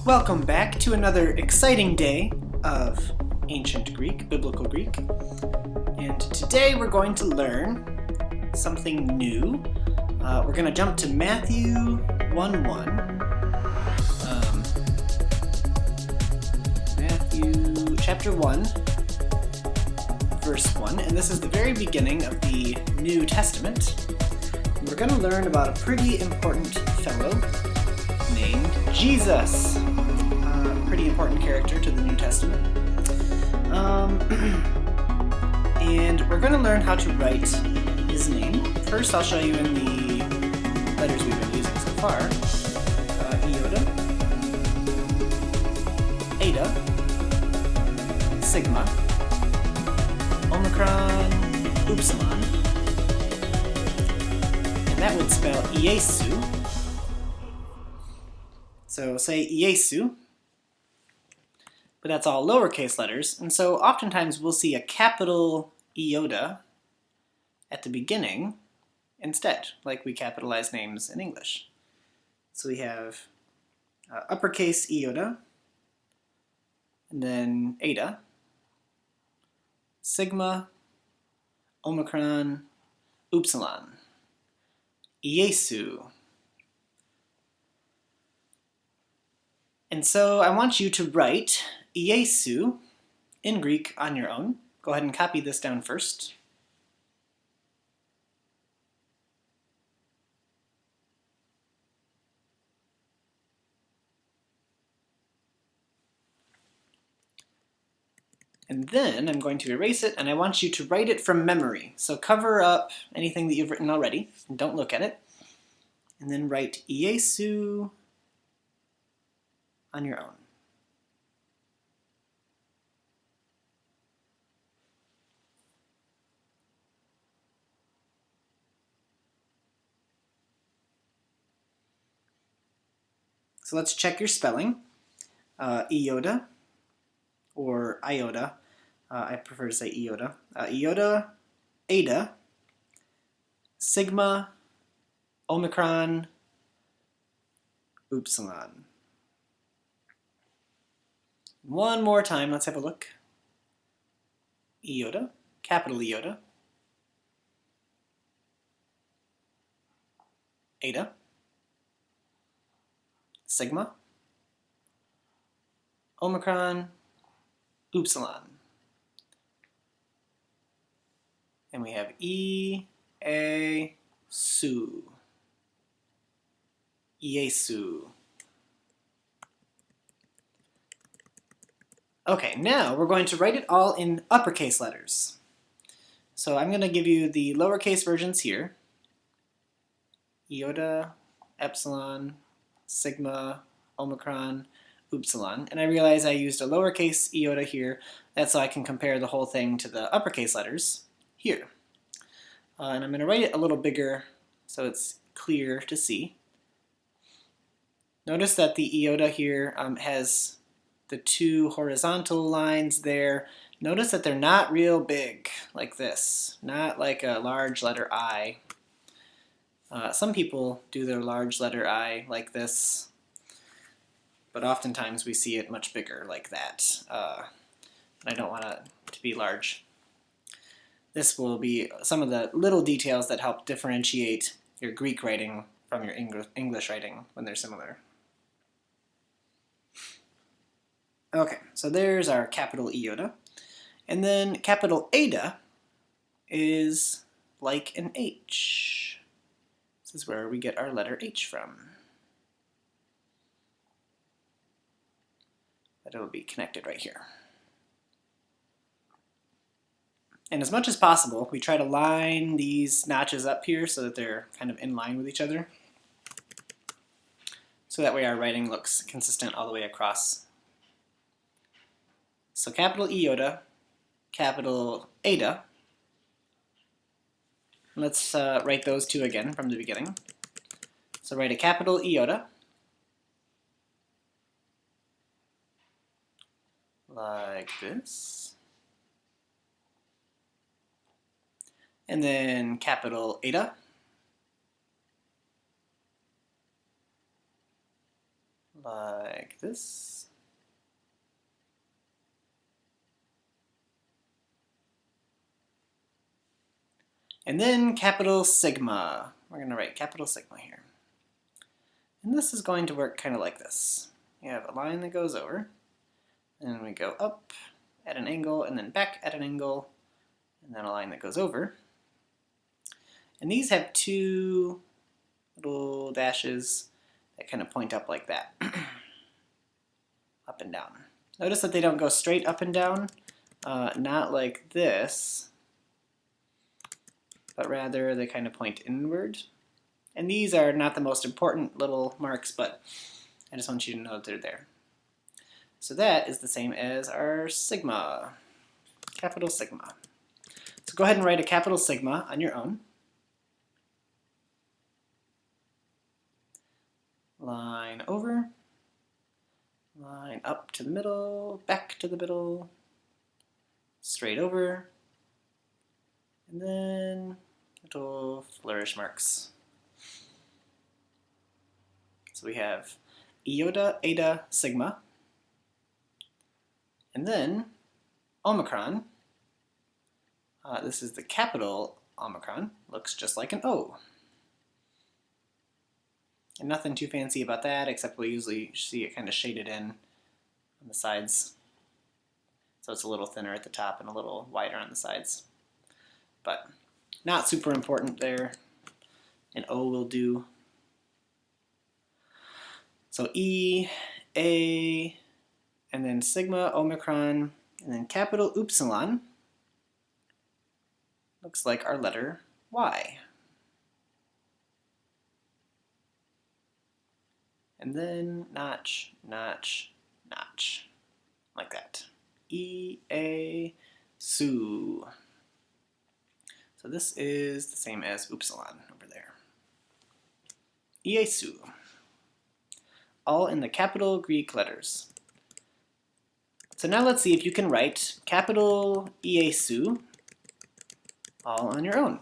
Welcome back to another exciting day of ancient Greek, biblical Greek. And today we're going to learn something new. We're going to jump to Matthew 1:1. Matthew chapter 1, verse 1. And this is the very beginning of the New Testament. And we're going to learn about a pretty important fellow named Jesus. Pretty important character to the New Testament. And we're going to learn how to write his name. First, I'll show you in the letters we've been using so far. Iota, Eta, Sigma, Omicron, Upsilon. And that would spell Iesu. So say Iesu. But that's all lowercase letters, and so oftentimes we'll see a capital iota at the beginning instead, like we capitalize names in English. So we have uppercase iota, and then eta, sigma, omicron, upsilon, Iesu. And so I want you to write Iesu in Greek on your own. Go ahead and copy this down first. And then I'm going to erase it, and I want you to write it from memory. So cover up anything that you've written already, and don't look at it. And then write Iesu on your own. So let's check your spelling. Iota, or iota. I prefer to say iota. Iota, eta, sigma, omicron, upsilon. One more time, let's have a look. Iota, capital iota, eta, sigma, omicron, upsilon. And we have Iesu. Iesu. Okay, now we're going to write it all in uppercase letters. So I'm going to give you the lowercase versions here. Iota, epsilon, sigma, omicron, upsilon. And I realize I used a lowercase iota here. That's so I can compare the whole thing to the uppercase letters here. And I'm going to write it a little bigger so it's clear to see. Notice that the iota here has the two horizontal lines there. Notice that they're not real big like this, not like a large letter I. Some people do their large letter I like this, but oftentimes we see it much bigger like that. I don't want it to be large. This will be some of the little details that help differentiate your Greek writing from your English writing when they're similar. Okay, so there's our capital iota. And then capital eta is like an H. This is where we get our letter H from. But it'll be connected right here. And as much as possible, we try to line these notches up here so that they're kind of in line with each other. So that way our writing looks consistent all the way across. So capital iota, capital eta. Let's write those two again from the beginning. So write a capital iota, like this. And then capital eta, like this. And then capital sigma. We're going to write capital sigma here. And this is going to work kind of like this. You have a line that goes over, and we go up at an angle, and then back at an angle, and then a line that goes over. And these have two little dashes that kind of point up like that. Up and down. Notice that they don't go straight up and down, not like this, but rather they kind of point inward. And these are not the most important little marks, but I just want you to know that they're there. So that is the same as our sigma, capital sigma. So go ahead and write a capital sigma on your own. Line over, line up to the middle, back to the middle, straight over, and then little flourish marks. So we have iota, eta, sigma, and then omicron. This is the capital omicron, looks just like an O. And nothing too fancy about that, except we usually see it kind of shaded in on the sides. So it's a little thinner at the top and a little wider on the sides. But not super important there. An O will do. So E, A, and then sigma, omicron, and then capital upsilon. Looks like our letter Y. And then notch, notch, notch, like that. E-A, su. So this is the same as upsilon over there. Iesu. All in the capital Greek letters. So now let's see if you can write capital Iesu all on your own.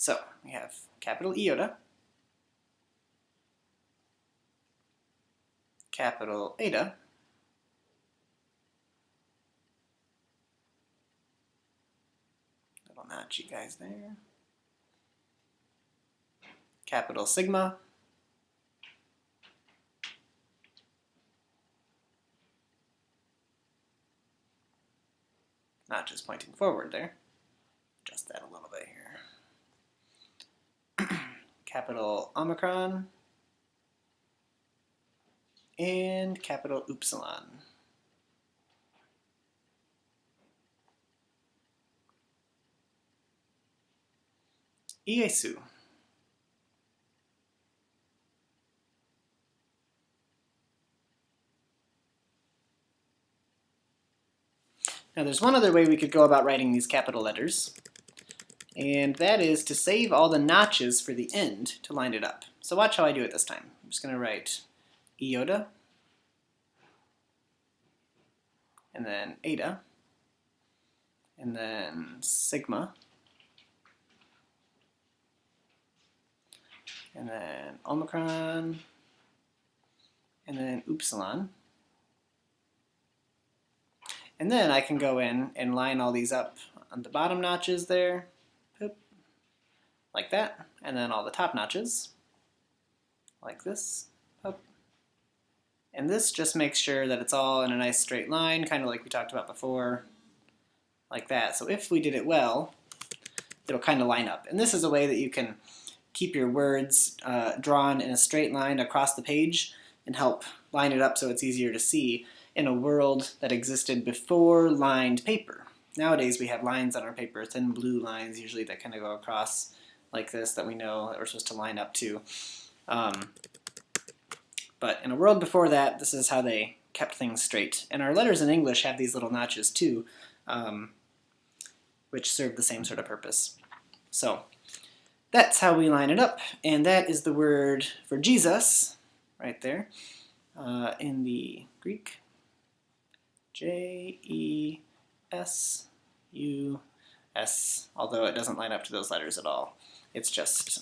So we have capital iota, capital eta, little notchy guys there, capital sigma, notches pointing forward there, adjust that a little bit here. Capital omicron, and capital upsilon. Iesu. Now there's one other way we could go about writing these capital letters, and that is to save all the notches for the end to line it up. So watch how I do it this time. I'm just going to write iota, and then eta, and then sigma, and then omicron, and then upsilon. And then I can go in and line all these up on the bottom notches there, like that, and then all the top notches, like this, up. And this just makes sure that it's all in a nice straight line, kind of like we talked about before, like that. So if we did it well, it'll kind of line up. And this is a way that you can keep your words drawn in a straight line across the page and help line it up so it's easier to see in a world that existed before lined paper. Nowadays we have lines on our paper, thin blue lines usually that kind of go across like this that we know that we're supposed to line up to. But in a world before that, this is how they kept things straight. And our letters in English have these little notches too, which serve the same sort of purpose. So that's how we line it up, and that is the word for Jesus right there. in the Greek, J-E-S-U-S, although it doesn't line up to those letters at all. It's just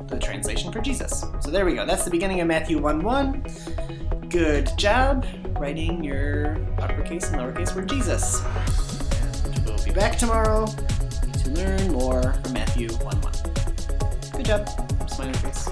the translation for Jesus. So there we go. That's the beginning of Matthew 1:1. Good job writing your uppercase and lowercase word Jesus. And we'll be back tomorrow to learn more from Matthew 1:1. Good job. Smiley face.